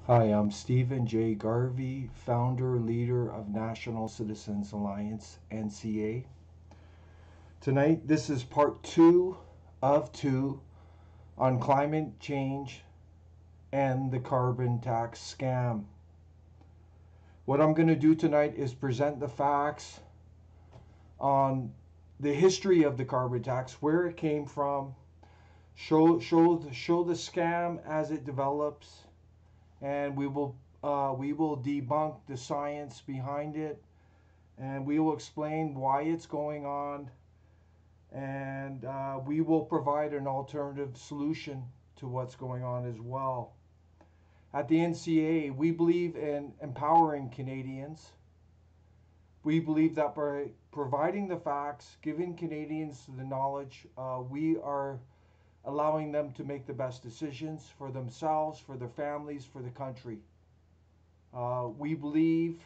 Hi, I'm Stephen J. Garvey, founder, leader of National Citizens Alliance, NCA. Tonight, this is part two of two on climate change and the carbon tax scam. What I'm going to do tonight is present the facts on the history of the carbon tax, where it came from, show the scam as it develops, and we will debunk the science behind it, and we will explain why it's going on, and we will provide an alternative solution to what's going on as well. At the NCA, we believe in empowering Canadians. We believe that by providing the facts, giving Canadians the knowledge, we are allowing them to make the best decisions for themselves, for their families, for the country. We believe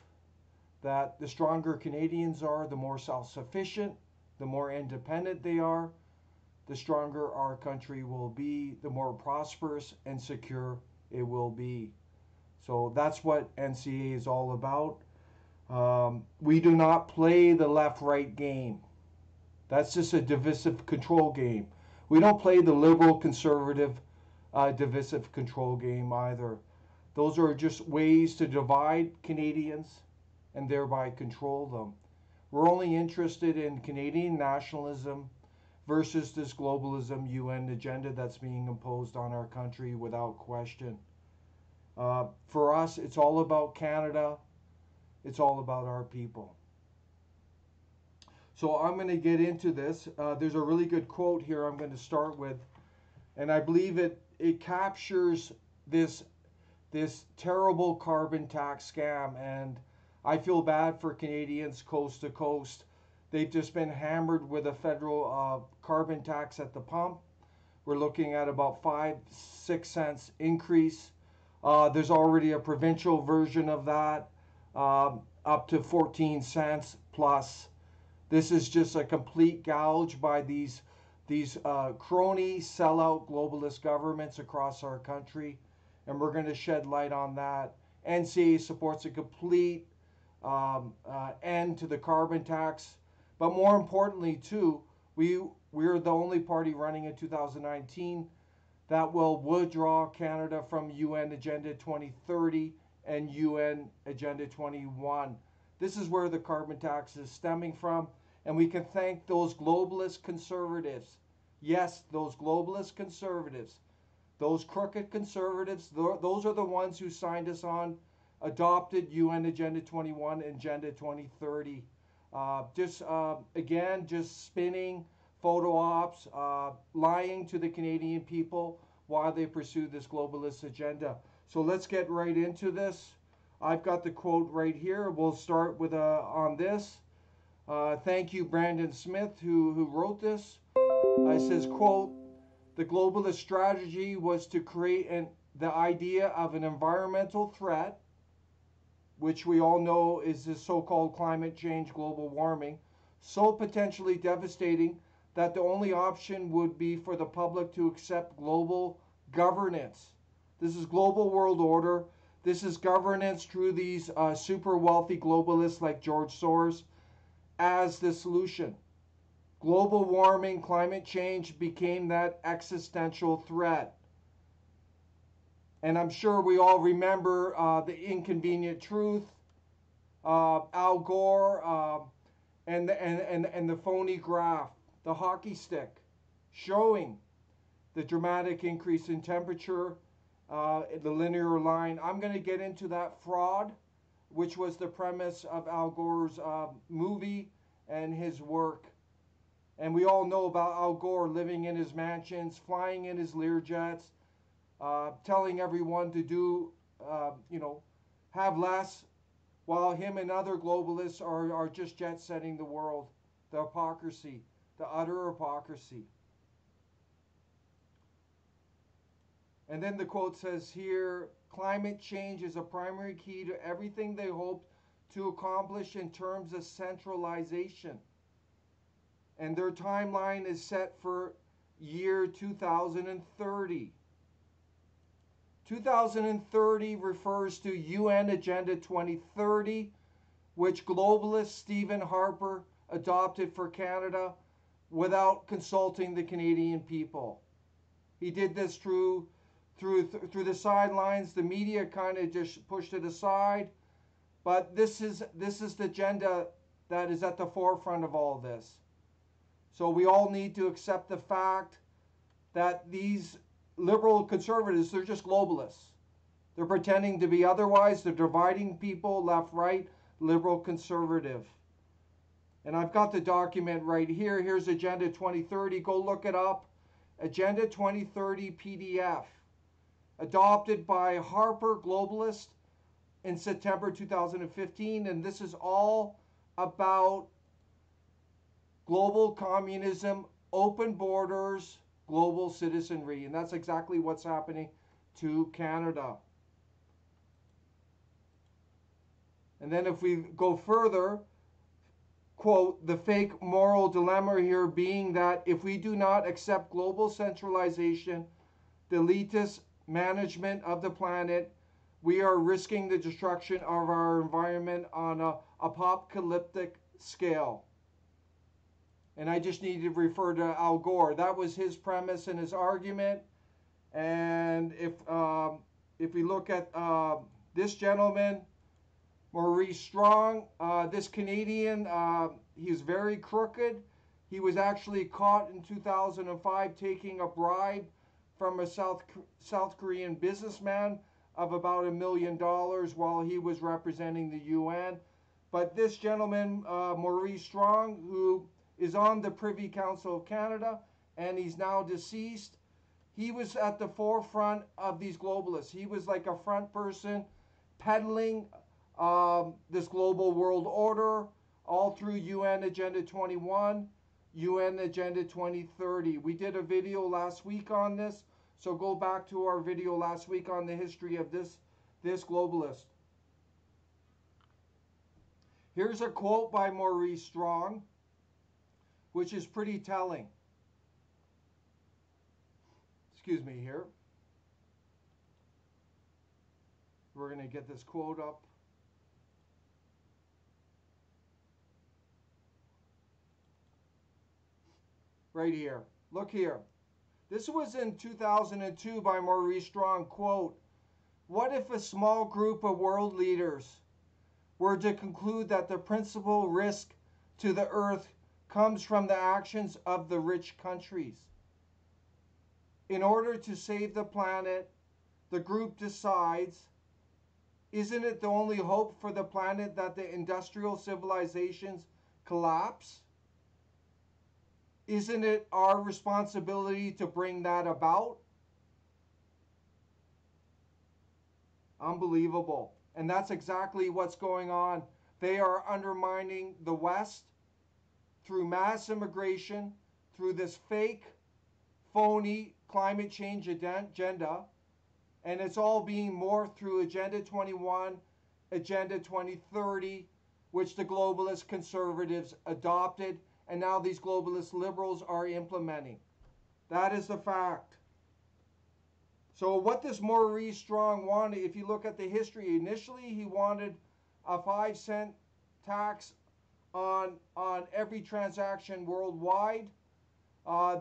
that the stronger Canadians are, the more self-sufficient, the more independent they are, the stronger our country will be, the more prosperous and secure it will be. So that's what NCA is all about. We do not play the left-right game. That's just a divisive control game. We don't play the liberal-conservative divisive control game either. Those are just ways to divide Canadians and thereby control them. We're only interested in Canadian nationalism versus this globalism UN agenda that's being imposed on our country without question. For us, it's all about Canada. It's all about our people. So I'm going to get into this. There's a really good quote here I'm going to start with, and I believe it captures this terrible carbon tax scam, and I feel bad for Canadians coast to coast. They've just been hammered with a federal carbon tax at the pump. We're looking at about 5-6 cents increase. There's already a provincial version of that, up to 14 cents plus. This is just a complete gouge by these crony, sellout globalist governments across our country, and we're going to shed light on that. NCA supports a complete end to the carbon tax, but more importantly, too, we're the only party running in 2019 that will withdraw Canada from UN Agenda 2030 and UN Agenda 21. This is where the carbon tax is stemming from. And we can thank those globalist conservatives. Yes, those globalist conservatives. Those crooked conservatives, those are the ones who signed us on, adopted UN Agenda 21 and Agenda 2030. Just spinning, photo ops, lying to the Canadian people while they pursue this globalist agenda. So let's get right into this. I've got the quote right here. We'll start with on this. Thank you, Brandon Smith, who wrote this. It says, quote, "The globalist strategy was to create the idea of an environmental threat, which we all know is the so-called climate change, global warming, so potentially devastating that the only option would be for the public to accept global governance." This is global world order. This is governance through these super wealthy globalists like George Soros as the solution. Global warming, climate change became that existential threat. And I'm sure we all remember the inconvenient truth, Al Gore, and the phony graph, the hockey stick, showing the dramatic increase in temperature, the linear line. I'm going to get into that fraud, which was the premise of Al Gore's movie and his work. And we all know about Al Gore living in his mansions, flying in his Learjets, telling everyone to do, have less, while him and other globalists are just jet setting the world. The hypocrisy, the utter hypocrisy. And then the quote says here, "Climate change is a primary key to everything they hoped to accomplish in terms of centralization." And their timeline is set for year 2030. 2030 refers to UN Agenda 2030, which globalist Stephen Harper adopted for Canada without consulting the Canadian people. He did this through the sidelines. The media kind of just pushed it aside. But this is the agenda that is at the forefront of all this. So we all need to accept the fact that these liberal conservatives, they're just globalists. They're pretending to be otherwise. They're dividing people left, right, liberal, conservative. And I've got the document right here. Here's Agenda 2030. Go look it up. Agenda 2030 PDF. Adopted by Harper Globalist in September 2015. And this is all about global communism, open borders, global citizenry. And that's exactly what's happening to Canada. And then if we go further, quote, the fake moral dilemma here being that if we do not accept global centralization, the elitist management of the planet, we are risking the destruction of our environment on a apocalyptic scale. And I just need to refer to Al Gore. That was his premise and his argument. And if we look at this gentleman, Maurice Strong, this Canadian, he's very crooked. He was actually caught in 2005 taking a bribe from a South Korean businessman of about $1 million while he was representing the UN. But this gentleman, Maurice Strong, who is on the Privy Council of Canada, and he's now deceased, he was at the forefront of these globalists. He was like a front person peddling this global world order all through UN Agenda 21, UN Agenda 2030. We did a video last week on this, so go back to our video last week on the history of this globalist. Here's a quote by Maurice Strong, which is pretty telling. Excuse me here. We're going to get this quote up. Right here. Look here. This was in 2002 by Maurice Strong. Quote, what if a small group of world leaders were to conclude that the principal risk to the earth comes from the actions of the rich countries? In order to save the planet, the group decides, isn't it the only hope for the planet that the industrial civilizations collapse? Isn't it our responsibility to bring that about? Unbelievable. And that's exactly what's going on. They are undermining the West through mass immigration, through this fake, phony climate change agenda. And it's all being morphed through Agenda 21, Agenda 2030, which the globalist conservatives adopted. And now these globalist liberals are implementing. That is the fact. So what does Maurice Strong want? If you look at the history, initially he wanted a 5-cent tax on every transaction worldwide.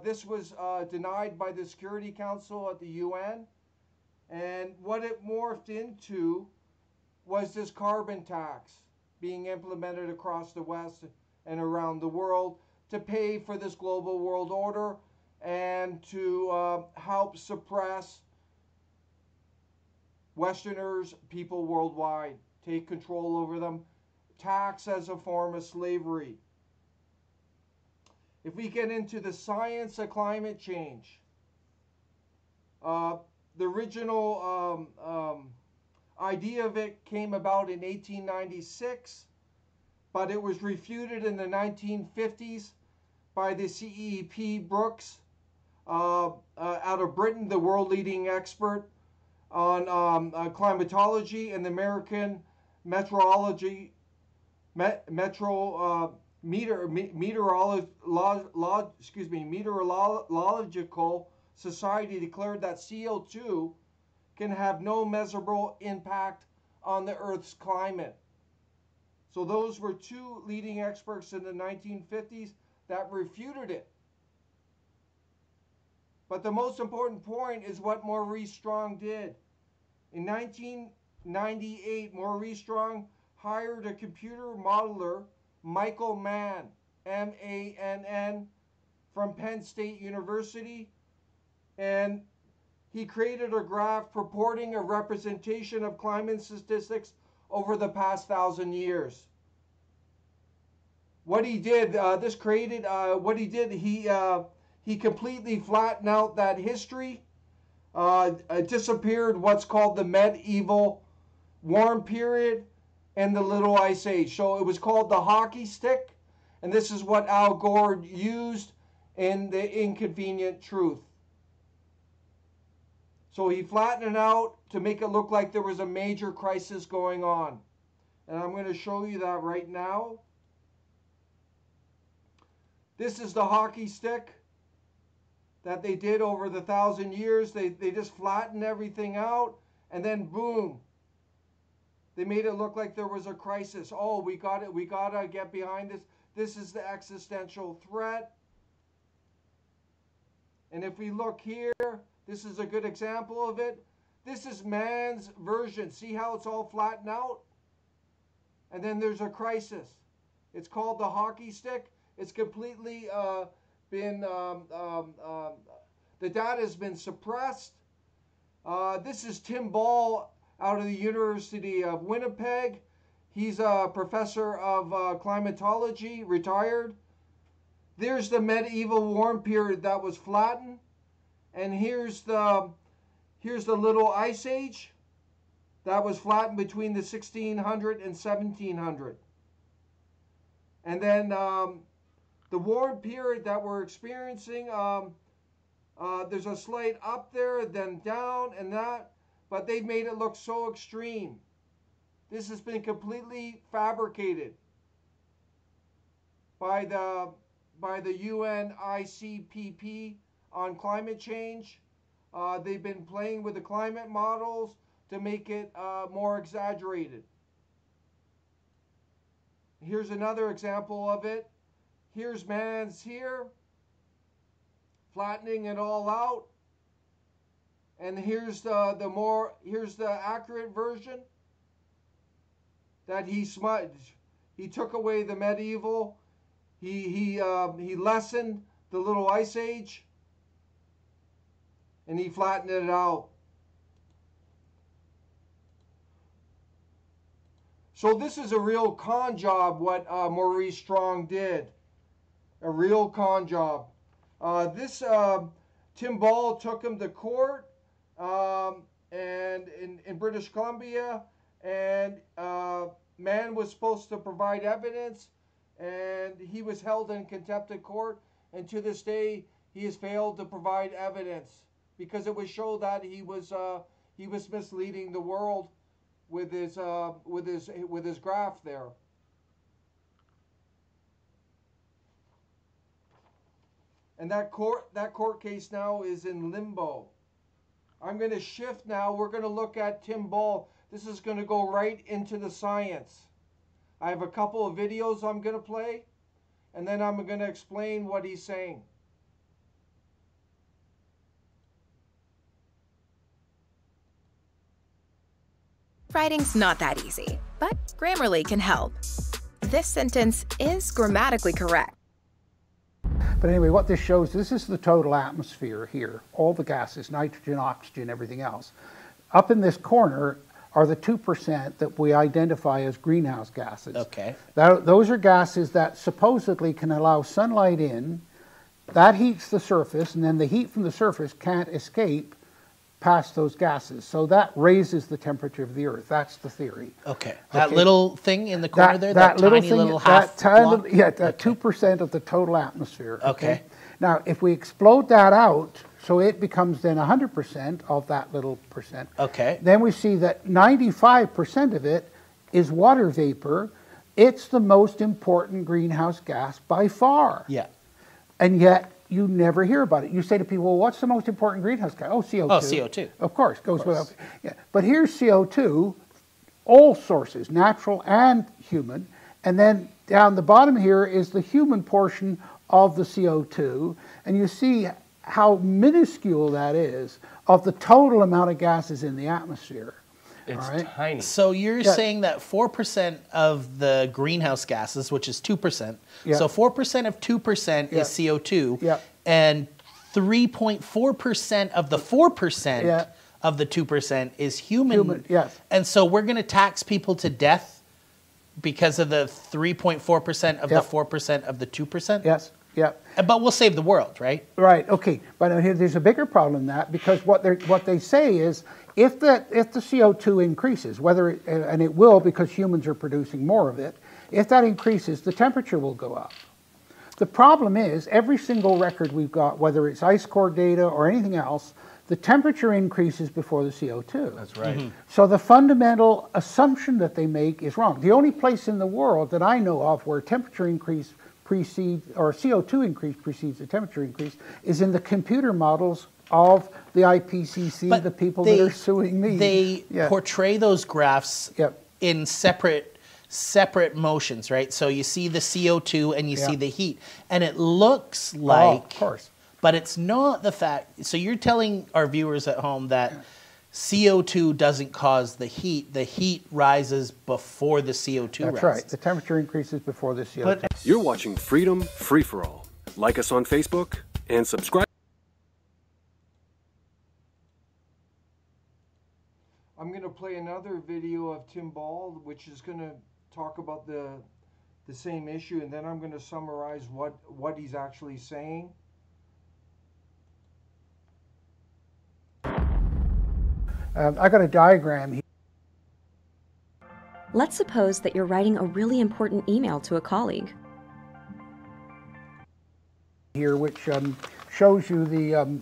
This was denied by the Security Council at the UN. And what it morphed into was this carbon tax being implemented across the West and around the world to pay for this global world order and to help suppress Westerners, people worldwide, take control over them, tax as a form of slavery. If we get into the science of climate change, the original idea of it came about in 1896, but it was refuted in the 1950s by the CEP Brooks out of Britain, the world leading expert on climatology, and the American meteorological society declared that CO2 can have no measurable impact on the Earth's climate. So those were two leading experts in the 1950s that refuted it. But the most important point is what Maurice Strong did. In 1998, Maurice Strong hired a computer modeler, Michael Mann, M-A-N-N, from Penn State University, and he created a graph purporting a representation of climate statistics over the past 1,000 years. What he did, he completely flattened out that history, disappeared what's called the medieval warm period and the little ice age. So it was called the hockey stick, and this is what Al Gore used in The Inconvenient Truth. So he flattened it out to make it look like there was a major crisis going on. And I'm going to show you that right now. This is the hockey stick that they did over the 1,000 years. They just flattened everything out, and then boom, they made it look like there was a crisis. Oh, we got it. We got to get behind this. This is the existential threat. And if we look here, this is a good example of it. This is man's version. See how it's all flattened out? And then there's a crisis. It's called the hockey stick. It's completely been, the data has been suppressed. This is Tim Ball out of the University of Winnipeg. He's a professor of climatology, retired. There's the medieval warm period that was flattened. And here's the little ice age that was flattened between the 1600 and 1700. And then the warm period that we're experiencing, there's a slight up there, then down, and that, but they've made it look so extreme. This has been completely fabricated by the UN ICPP on climate change. They've been playing with the climate models to make it more exaggerated. Here's another example of it. Here's man's here, flattening it all out. And here's the accurate version that he smudged. He took away the medieval. He lessened the little ice age, and he flattened it out. So this is a real con job, what Maurice Strong did. A real con job. Tim Ball took him to court and in British Columbia, and man was supposed to provide evidence, and he was held in contempt of court, and to this day he has failed to provide evidence because it would show that he was misleading the world with his graph there. And that court case now is in limbo. I'm going to shift now. We're going to look at Tim Ball. This is going to go right into the science. I have a couple of videos I'm going to play, and then I'm going to explain what he's saying. Writing's not that easy, but Grammarly can help. This sentence is grammatically correct. But anyway, what this shows, this is the total atmosphere here. All the gases, nitrogen, oxygen, everything else. Up in this corner are the 2% that we identify as greenhouse gases. Okay. Those are gases that supposedly can allow sunlight in. That heats the surface, and then the heat from the surface can't escape past those gases. So that raises the temperature of the Earth. That's the theory. Okay. That little thing in the corner there, that tiny little half block? Yeah, that 2% of the total atmosphere. Okay. Now, if we explode that out, so it becomes then 100% of that little percent. Okay. Then we see that 95% of it is water vapor. It's the most important greenhouse gas by far. Yeah. And yet you never hear about it. You say to people, well, what's the most important greenhouse gas? Oh, CO2. Oh, CO2. Of course, goes without. Yeah. But here's CO2, all sources, natural and human. And then down the bottom here is the human portion of the CO2. And you see how minuscule that is of the total amount of gases in the atmosphere. It's tiny. So you're saying that 4% of the greenhouse gases, which is 2%, so 4% of 2% is CO2, and 3.4% of the 4% of the 2% is human. And so we're going to tax people to death because of the 3.4% of the 4% of the 2%? Yes. Yeah. But we'll save the world, right? Right. Okay. But there's a bigger problem than that, because what they say is if the CO2 increases, and it will because humans are producing more of it, if that increases, the temperature will go up. The problem is every single record we've got, whether it's ice core data or anything else, the temperature increases before the CO2. That's right. So the fundamental assumption that they make is wrong. The only place in the world that I know of where temperature increase precedes, or CO2 increase precedes the temperature increase, is in the computer models of the IPCC, the people that are suing me. They portray those graphs in separate motions, right? So you see the CO2 and you see the heat, and it looks like, of course, but it's not the fact. So you're telling our viewers at home that CO2 doesn't cause the heat rises before the CO2 rises. That's right. The temperature increases before the CO2. You're watching Freedom Free For All. Like us on Facebook and subscribe. I'm going to play another video of Tim Ball, which is going to talk about the same issue, and then I'm going to summarize what he's actually saying. I got a diagram here. Let's suppose that you're writing a really important email to a colleague. Here, which shows you the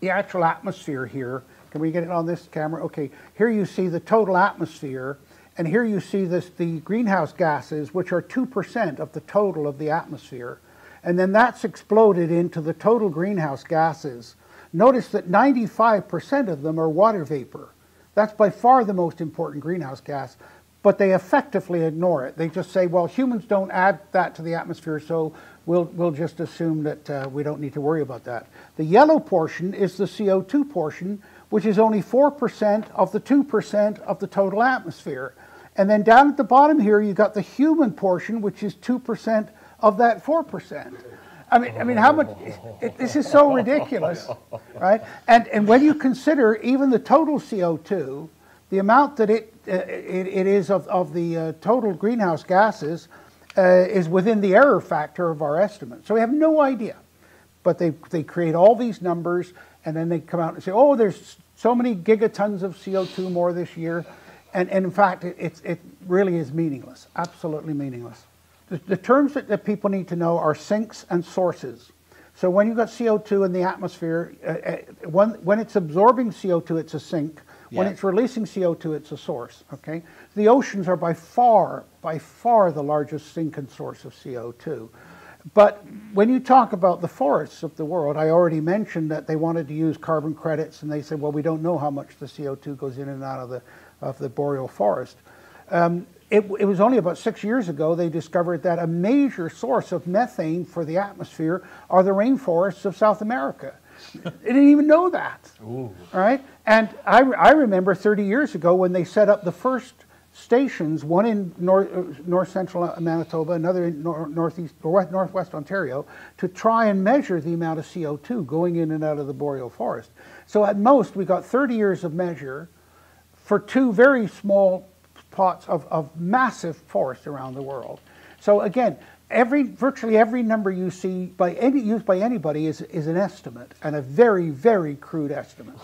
actual atmosphere here. Can we get it on this camera? Okay, here you see the total atmosphere, and here you see the greenhouse gases, which are 2% of the total of the atmosphere. And then that's exploded into the total greenhouse gases. Notice that 95% of them are water vapor. That's by far the most important greenhouse gas, but they effectively ignore it. They just say, well, humans don't add that to the atmosphere, so we'll just assume that we don't need to worry about that. The yellow portion is the CO2 portion, which is only 4% of the 2% of the total atmosphere. And then down at the bottom here, you got the human portion, which is 2% of that 4%. I mean, how much? This is so ridiculous, right? And when you consider even the total CO2, the amount that it is of the total greenhouse gases is within the error factor of our estimate. So we have no idea, but they create all these numbers, and then they come out and say, oh, there's so many gigatons of CO2 more this year, and in fact, it really is meaningless, absolutely meaningless. The terms that people need to know are sinks and sources. So when you've got CO2 in the atmosphere, when it's absorbing CO2, it's a sink. When it's releasing CO2, it's a source. Okay, the oceans are by far the largest sink and source of CO2. But when you talk about the forests of the world, I already mentioned that they wanted to use carbon credits, and they said, well, we don't know how much the CO2 goes in and out of the boreal forest. It was only about 6 years ago they discovered that a major source of methane for the atmosphere are the rainforests of South America. They didn't even know that. Ooh. All right? And I remember 30 years ago when they set up the first stations, one in north central Manitoba, another in northwest Ontario, to try and measure the amount of CO2 going in and out of the boreal forest. So at most we got 30 years of measure for two very small pots of massive forest around the world. So again, virtually every number you see used by anybody is an estimate, and a very, very crude estimate.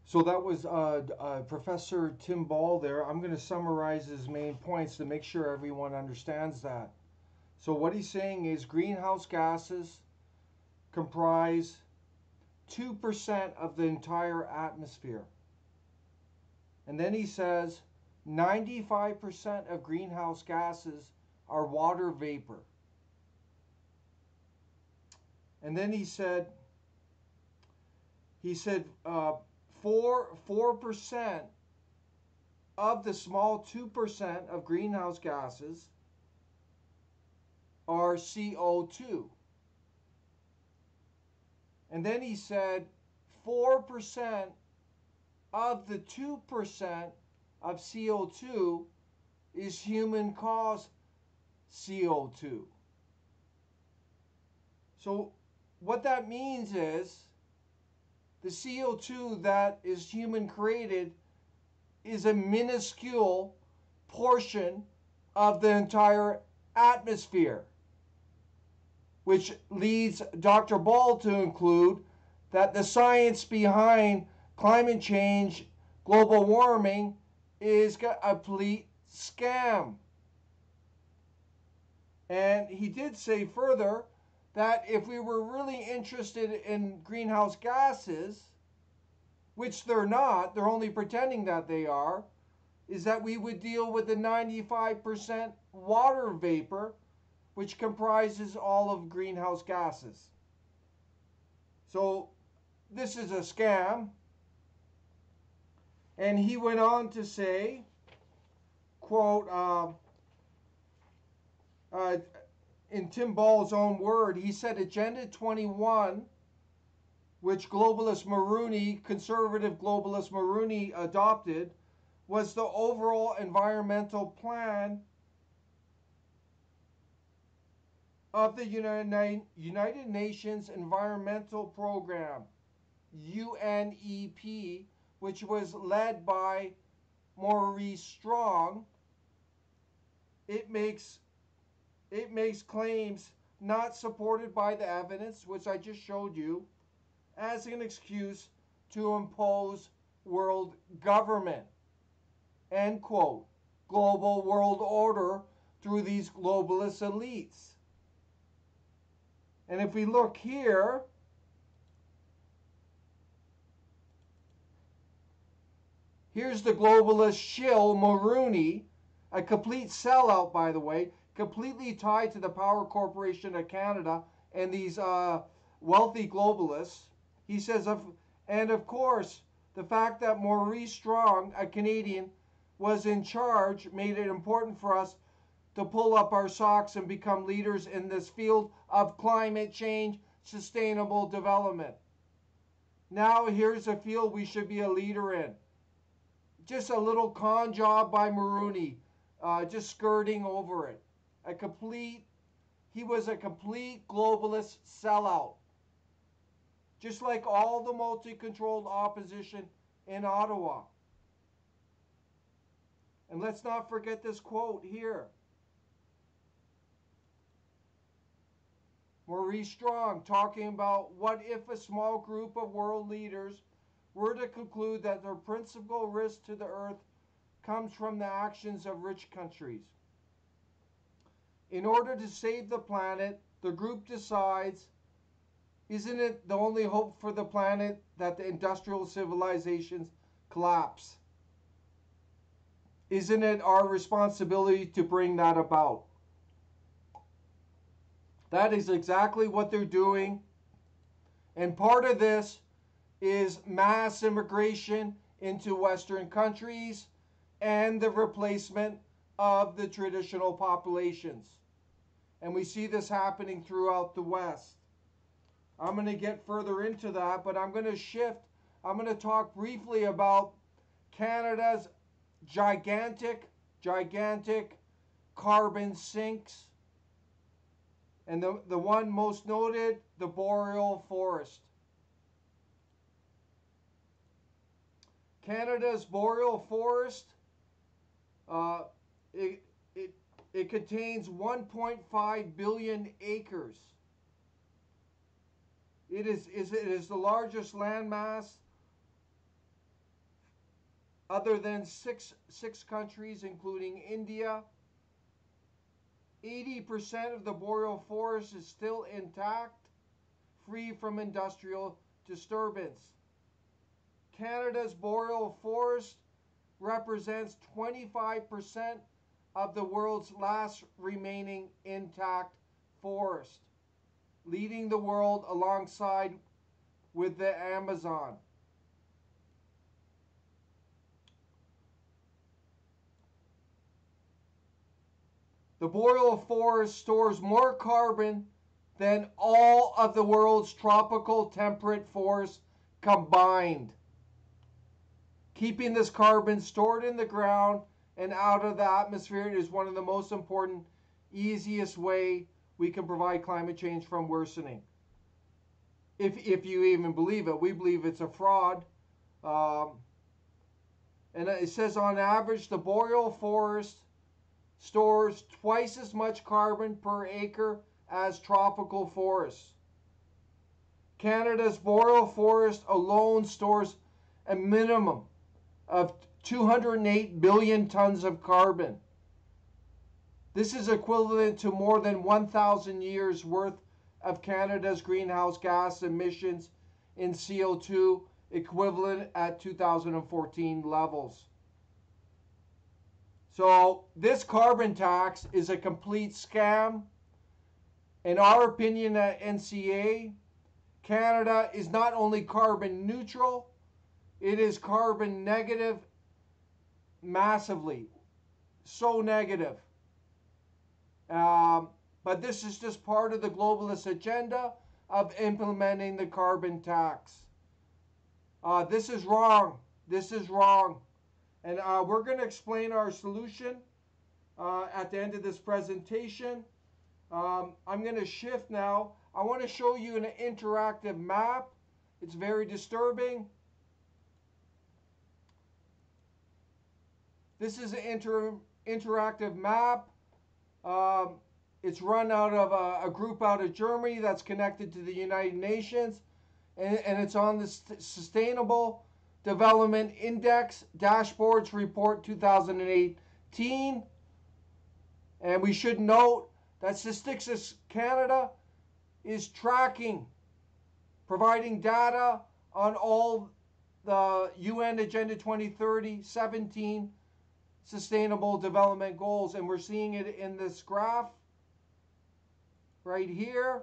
So that was Professor Tim Ball there. I'm going to summarize his main points to make sure everyone understands that. So what he's saying is greenhouse gases comprise 2% of the entire atmosphere. And then he says 95% of greenhouse gases are water vapor. And then he said 4% of the small 2% of greenhouse gases are CO2. And then he said 4% of the 2% of CO2 is human-caused CO2. So what that means is the CO2 that is human-created is a minuscule portion of the entire atmosphere, which leads Dr. Ball to conclude that the science behind climate change, global warming, is a complete scam. And he did say further that if we were really interested in greenhouse gases, which they're not, they're only pretending that they are, is that we would deal with the 95% water vapor, which comprises all of greenhouse gases. So this is a scam. And he went on to say, quote, in Tim Ball's own word, he said Agenda 21, which conservative globalist Maroney adopted, was the overall environmental plan of the United Nations Environmental Program, UNEP, which was led by Maurice Strong. It makes claims not supported by the evidence, which I just showed you, as an excuse to impose world government, end quote, global world order through these globalist elites. And if we look here, here's the globalist shill Mulroney, a complete sellout, by the way, completely tied to the Power Corporation of Canada and these wealthy globalists. He says, and of course, the fact that Maurice Strong, a Canadian, was in charge made it important for us to pull up our socks and become leaders in this field of climate change, sustainable development. Now here's a field we should be a leader in. Just a little con job by Mulroney, just skirting over it. He was a complete globalist sellout. Just like all the multi-controlled opposition in Ottawa. And let's not forget this quote here. Maurice Strong talking about what if a small group of world leaders were to conclude that their principal risk to the earth comes from the actions of rich countries. In order to save the planet, the group decides, isn't it the only hope for the planet that the industrial civilizations collapse? Isn't it our responsibility to bring that about? That is exactly what they're doing. And part of this is mass immigration into Western countries and the replacement of the traditional populations. And we see this happening throughout the West. I'm going to get further into that, but I'm going to shift. I'm going to talk briefly about Canada's gigantic carbon sinks. And the one most noted, the boreal forest. Canada's boreal forest, it contains 1.5 billion acres. It is the largest landmass other than six countries, including India. 80% of the boreal forest is still intact, free from industrial disturbance. Canada's boreal forest represents 25% of the world's last remaining intact forest, leading the world alongside with the Amazon. The boreal forest stores more carbon than all of the world's tropical temperate forests combined. Keeping this carbon stored in the ground and out of the atmosphere is one of the most important, easiest way we can provide climate change from worsening. If you even believe it. We believe it's a fraud. And it says on average the boreal forest stores twice as much carbon per acre as tropical forests. Canada's boreal forest alone stores a minimum of 208 billion tons of carbon. This is equivalent to more than 1,000 years worth of Canada's greenhouse gas emissions in CO2 equivalent at 2014 levels. So this carbon tax is a complete scam. In our opinion at NCA, Canada is not only carbon neutral, it is carbon negative massively. So negative. But this is just part of the globalist agenda of implementing the carbon tax. This is wrong. This is wrong. And we're going to explain our solution at the end of this presentation. I'm going to shift now. I want to show you an interactive map. It's very disturbing. This is an interactive map. It's run out of a group out of Germany that's connected to the United Nations. And it's on the Sustainable Development Index Dashboards Report 2018. And we should note that Statistics Canada is tracking, providing data on all the UN Agenda 2030 17 Sustainable Development Goals. And we're seeing it in this graph right here.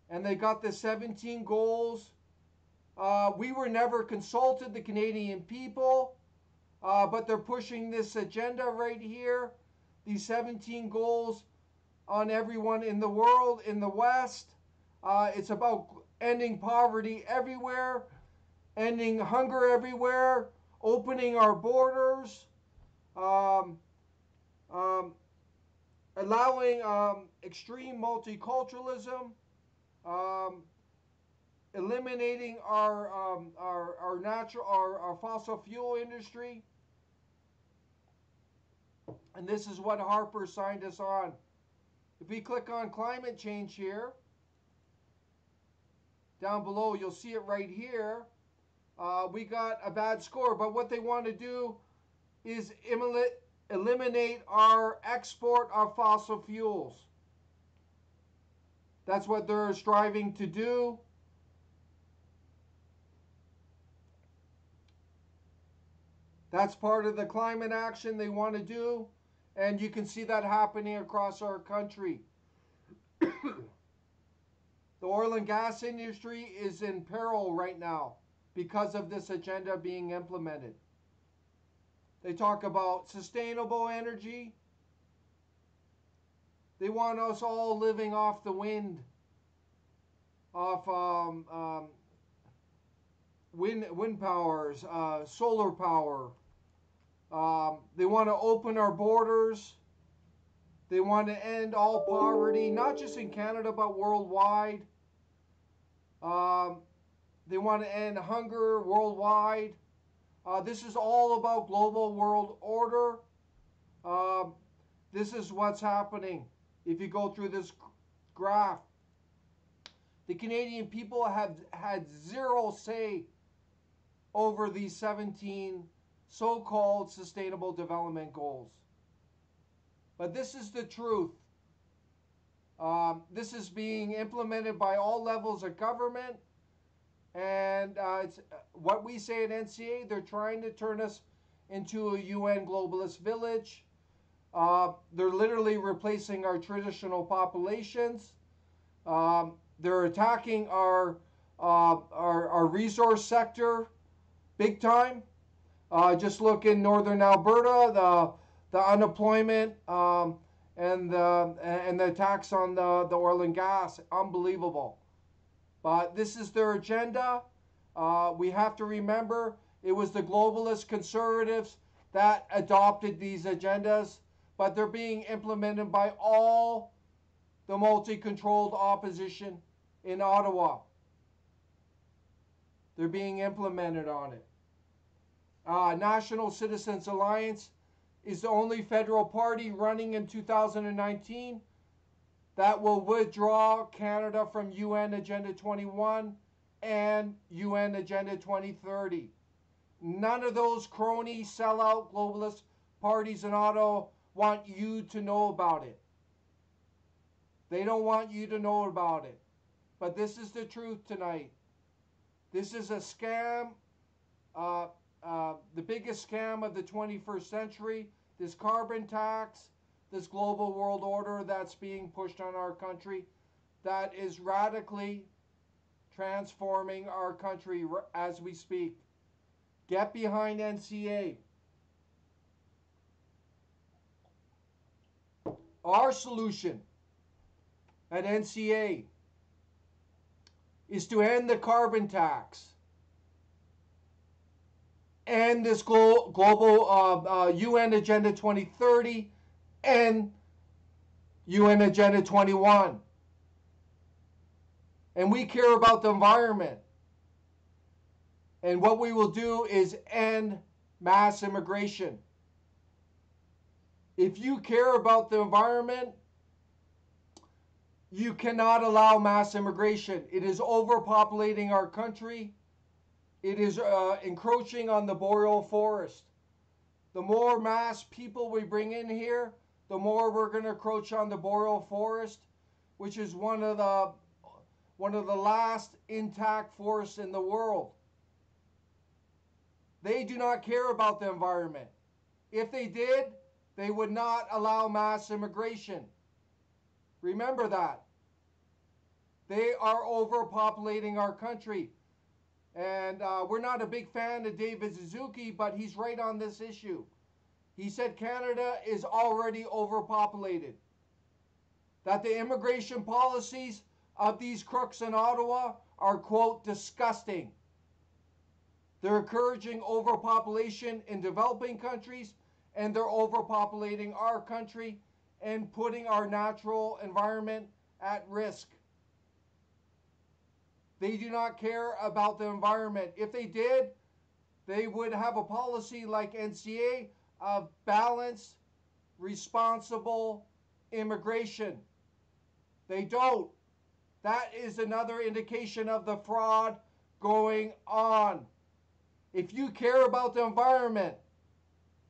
And they got the 17 goals. We were never consulted, the Canadian people, but they're pushing this agenda right here, these 17 goals on everyone in the world, in the West. It's about ending poverty everywhere, ending hunger everywhere, opening our borders, allowing extreme multiculturalism, eliminating our fossil fuel industry. And this is what Harper signed us on. If we click on climate change here, down below you'll see it right here. We got a bad score, but what they want to do is eliminate our export of fossil fuels. That's what they're striving to do. That's part of the climate action they want to do. And you can see that happening across our country. The oil and gas industry is in peril right now because of this agenda being implemented. They talk about sustainable energy. They want us all living off the wind, off wind powers, solar power. They want to open our borders. They want to end all poverty, not just in Canada, but worldwide. They want to end hunger worldwide. This is all about global world order. This is what's happening. If you go through this graph, the Canadian people have had zero say over these 17 so-called sustainable development goals. But this is the truth. This is being implemented by all levels of government. And it's what we say at NCA, they're trying to turn us into a UN globalist village. They're literally replacing our traditional populations. They're attacking our resource sector big time. Just look in northern Alberta, the unemployment and the attacks on the oil and gas, unbelievable. But this is their agenda. We have to remember it was the globalist conservatives that adopted these agendas, but they're being implemented by all the multi-controlled opposition in Ottawa. They're being implemented on it. National Citizens Alliance is the only federal party running in 2019 that will withdraw Canada from UN Agenda 21 and UN Agenda 2030. None of those crony, sellout, globalist parties in Ottawa want you to know about it. They don't want you to know about it. But this is the truth tonight. This is a scam, the biggest scam of the 21st century. This carbon tax, this global world order that's being pushed on our country, that is radically transforming our country as we speak. Get behind NCA. Our solution at NCA is to end the carbon tax, end this global UN Agenda 2030, and UN Agenda 21. And we care about the environment. And what we will do is end mass immigration. If you care about the environment, you cannot allow mass immigration. It is overpopulating our country. It is encroaching on the boreal forest. The more mass people we bring in here, the more we're going to encroach on the boreal forest, which is one of the last intact forests in the world. They do not care about the environment. If they did, they would not allow mass immigration. Remember that. They are overpopulating our country. And we're not a big fan of David Suzuki, but he's right on this issue. He said Canada is already overpopulated. That the immigration policies of these crooks in Ottawa are, quote, disgusting. They're encouraging overpopulation in developing countries, and they're overpopulating our country and putting our natural environment at risk. They do not care about the environment. If they did, they would have a policy like NCA of balanced, responsible immigration. They don't. That is another indication of the fraud going on. If you care about the environment,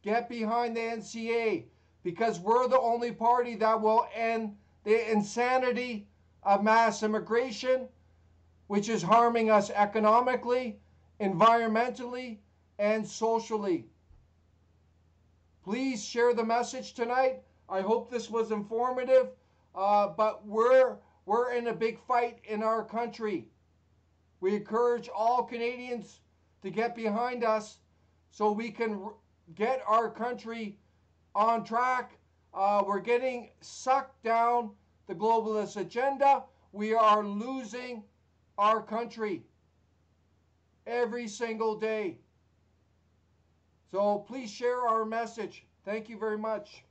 get behind the NCA, because we're the only party that will end the insanity of mass immigration, which is harming us economically, environmentally, and socially. Please share the message tonight. I hope this was informative, but we're in a big fight in our country. We encourage all Canadians to get behind us so we can get our country on track. We're getting sucked down the globalist agenda. We are losing our country every single day. So please share our message. Thank you very much.